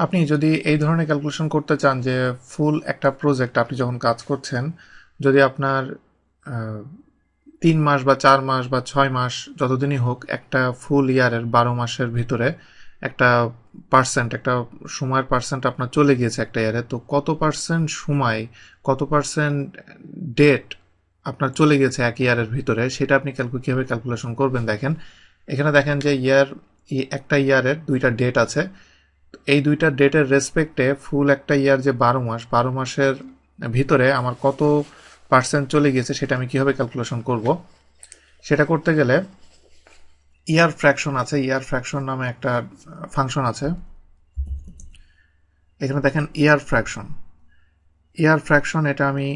আপনি যদি এই ধরনের ক্যালকুলেশন করতে চান যে ফুল একটা প্রজেক্ট আপনি যখন কাজ করছেন, যদি আপনার 3 মাস বা 4 মাস বা 6 মাস যতদিনই হোক, একটা ফুল ইয়ারের 12 মাসের ভিতরে একটা একটা সময়ের পার্সেন্ট আপনার চলে গিয়েছে একটা ইয়ারে, তো কত পার্সেন্ট সময়, কত পার্সেন্ট ডেট আপনার চলে গেছে এক ইয়ারের ভিতরে, সেটা আপনি কীভাবে ক্যালকুলেশন করবেন। দেখেন এখানে দেখেন যে একটা ইয়ারের 2টা ডেট আছে। এই 2টা ডেটের রেসপেক্টে ফুল একটা ইয়ার যে 12 মাস, 12 মাসের ভিতরে আমার কত পার্সেন্ট চলে গিয়েছে সেটা আমি কিভাবে ক্যালকুলেশন করব। সেটা করতে গেলে ইয়ার ফ্র্যাকশন আছে, ইয়ার ফ্র্যাকশন নামে একটা ফাংশন আছে। এখানে দেখেন ইয়ার ফ্র্যাকশন, এটা আমি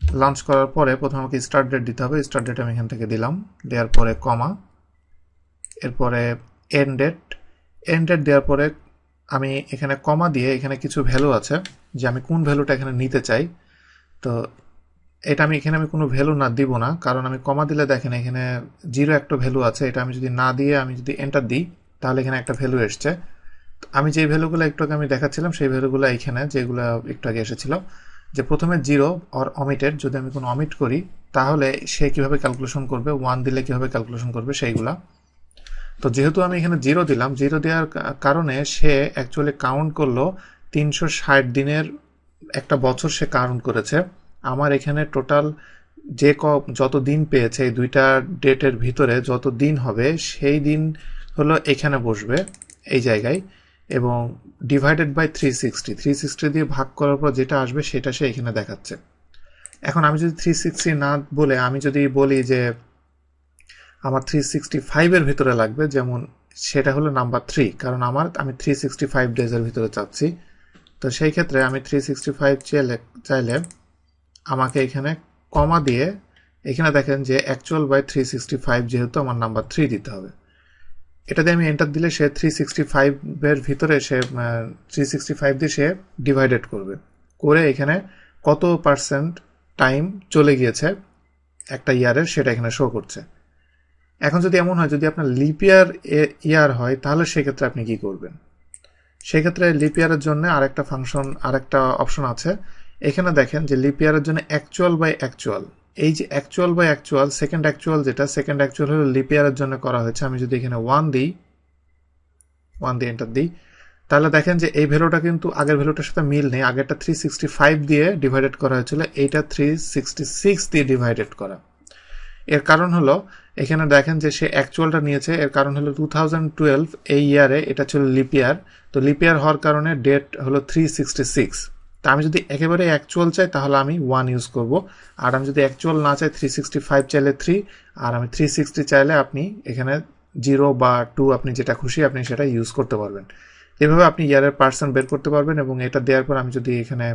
লঞ্চ করার পরে প্রথমে আমাকে স্টার্ট ডেট দিতে হবে। স্টার্ট ডেট আমি এখান থেকে দিলাম, দেওয়ার পরে কমা, এরপরে এন্ড ডেট দেওয়ার পরে আমি এখানে কমা দিয়ে এখানে কিছু ভ্যালু আছে যে আমি কোন ভ্যালুটা এখানে নিতে চাই। তো এটা আমি কোনো ভ্যালু না দিব না, কারণ আমি কমা দিলে দেখেন এখানে 0 একটা ভ্যালু আছে। এটা আমি যদি না দিয়ে আমি যদি এন্টার দিই তাহলে এখানে একটা ভ্যালু এসছে। আমি যে ভ্যালুগুলো একটু আগে আমি দেখাচ্ছিলাম সেই ভ্যালুগুলো এখানে যেগুলো একটু আগে এসেছিল, যে প্রথমে 0 অর অমিটেড, যদি আমি কোনো অমিট করি তাহলে সে কিভাবে ক্যালকুলেশন করবে, 1 দিলে কিভাবে ক্যালকুলেশন করবে সেইগুলা। তো যেহেতু আমি এখানে 0 দিলাম, 0 দেওয়ার কারণে সে অ্যাকচুয়ালি কাউন্ট করলো 360 দিনের একটা বছর সে কাউন্ট করেছে। আমার এখানে টোটাল যত দিন পেয়েছে এই 2টা ডেটের ভিতরে যত দিন হবে সেই দিন হলো এখানে বসবে এই জায়গায়, এবং ডিভাইডেড বাই 360 দিয়ে ভাগ করার পর যেটা আসবে সেটা সে এখানে দেখাচ্ছে। এখন আমি যদি 360 না বলে আমি যদি বলি যে আমার 365 এর ভিতরে লাগবে, যেমন সেটা হলো নাম্বার 3, কারণ আমি 365 ডেজের ভিতরে চাচ্ছি। তো সেই ক্ষেত্রে আমি 365 চাইলে আমাকে এখানে কমা দিয়ে এখানে দেখেন যে অ্যাকচুয়াল বাই 365, যেহেতু আমার নাম্বার 3 দিতে হবে। এটা দিয়ে আমি এন্টার দিলে সে 365 এর ভিতরে সে 365 দিয়ে সে ডিভাইডেড করে এখানে কত পার্সেন্ট টাইম চলে গিয়েছে একটা ইয়ারের সেটা এখানে শো করছে। এখন যদি এমন হয় যদি আপনার লিপ ইয়ার হয় তাহলে সেক্ষেত্রে আপনি কি করবেন? সেক্ষেত্রে লিপ ইয়ারের জন্য আরেকটা অপশন আছে। এখানে দেখেন যে লিপ ইয়ারের জন্য অ্যাকচুয়াল বাই অ্যাকচুয়াল, এই যে actual by actual, second actual হলো লিপ ইয়ারের জন্য করা হয়েছে। আমি যদি এখানে 1 দিয়ে এন্টার দিই তাহলে দেখেন যে এই ভ্যালুটা কিন্তু আগের ভ্যালুটার সাথে মিল নেই। আগেরটা 365 দিয়ে ডিভাইডেড করা হয়েছিল, এইটা 366 দিয়ে ডিভাইডেড করা। এর কারণ হলো এখানে দেখেন যে সে অ্যাকচুয়ালটা নিয়েছে, এর কারণ হলো 2012 এই ইয়ারে এটা ছিল লিপ ইয়ার। তো লিপ ইয়ার হওয়ার কারণে ডেট হলো 366। তা আমি যদি একেবারে অ্যাকচুয়াল চাই তাহলে আমি 1 ইউজ করব, আর আমি যদি অ্যাকচুয়াল না চাই 365 চাইলে 3, আর আমি 360 চাইলে আপনি এখানে 0 বা 2 আপনি যেটা খুশি আপনি সেটা ইউজ করতে পারবেন। এভাবে আপনি ইয়ারের পার্সেন্ট বের করতে পারবেন। এবং এটা দেওয়ার পর আমি যদি এখানে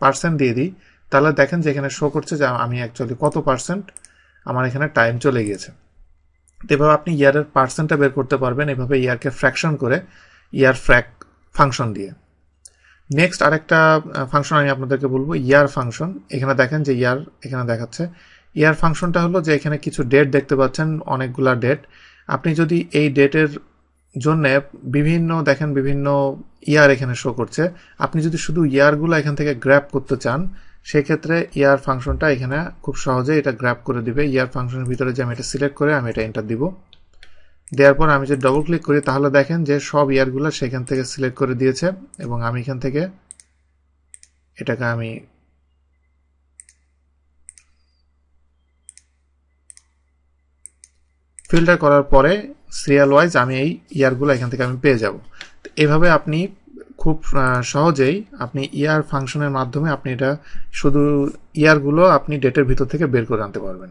পার্সেন্ট দিয়ে দিই তাহলে দেখেন যে এখানে শো করছে যে আমি অ্যাকচুয়ালি কত পার্সেন্ট আমার এখানে টাইম চলে গিয়েছে। এভাবে আপনি ইয়ারের পার্সেন্টটা বের করতে পারবেন, এভাবে ইয়ারকে ফ্র্যাকশন করে ইয়ার ফ্র্যাক ফাংশন দিয়ে। নেক্সট আরেকটা ফাংশন আমি আপনাদেরকে বলবো, ইয়ার ফাংশন। এখানে দেখেন যে ইয়ার এখানে দেখাচ্ছে। ইয়ার ফাংশনটা হলো যে এখানে কিছু ডেট দেখতে পাচ্ছেন, অনেকগুলা ডেট। আপনি যদি এই ডেটের জন্য বিভিন্ন ইয়ার এখানে শো করছে, আপনি যদি শুধু ইয়ারগুলো এখান থেকে গ্র্যাব করতে চান সেক্ষেত্রে ইয়ার ফাংশনটা এখানে খুব সহজে এটা গ্র্যাব করে দিবে। ইয়ার ফাংশনের ভিতরে যে আমি এটা সিলেক্ট করে আমি এটা এন্টার দিব, দেওয়ার পর আমি যদি ডবল ক্লিক করি তাহলে দেখেন যে সব ইয়ারগুলো সেখান থেকে সিলেক্ট করে দিয়েছে। এবং আমি এখান থেকে এটাকে আমি ফিল্টার করার পরে সিরিয়াল ওয়াইজ আমি এই ইয়ারগুলো এখান থেকে আমি পেয়ে যাব। এভাবে আপনি খুব সহজেই আপনি ইয়ার ফাংশনের মাধ্যমে আপনি এটা শুধু ইয়ারগুলো আপনি ডেটের ভিতর থেকে বের করে আনতে পারবেন।